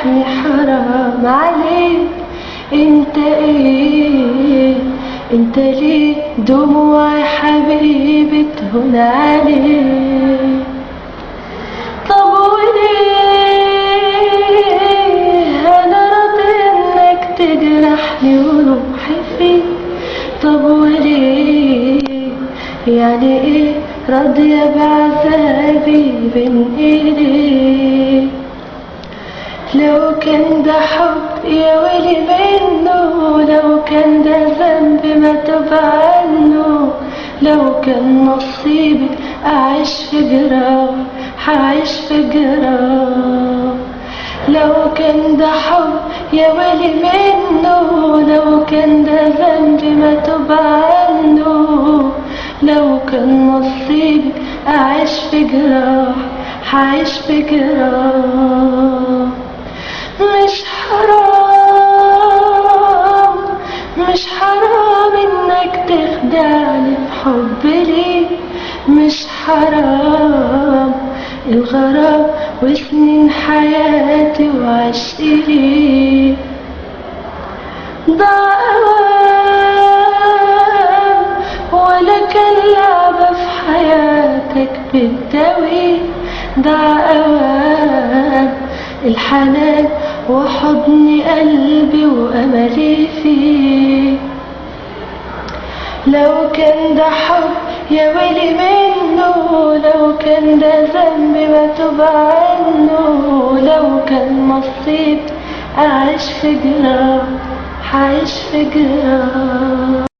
تجرحني حرام عليك. انت ايه؟ انت ليه دموعي حبيبي تهون عليك؟ طب وليه انا راضي انك تجرحني وروحي فيك؟ طب وليه يعني ايه راضية بعذابي بين ايديك؟ لو كان ده حب يا ويلي منه، لو كان ده ذنب ما تب عنه، لو كان نصيبي أعيش في جراح هعيش في جراح. لو كان ده حب يا ويلي منه، لو كان ده ذنب ما تب عنه، لو كان نصيبي أعيش في جراح هعيش في جراح. مش حرام، مش حرام انك تخدعني بحب ليك. مش حرام الغرام وسنين حياتي وعشقي ليك. ضاع اوام ولا كان لعبة في حياتك بتداوي. ضاع اوام الحنان وحضن قلبي وأملي فيه. لو كان ده حب يا ويلي منه، لو كان ده ذنب ما تب عنه، لو كان نصيب أعيش في جراح هعيش في جراح.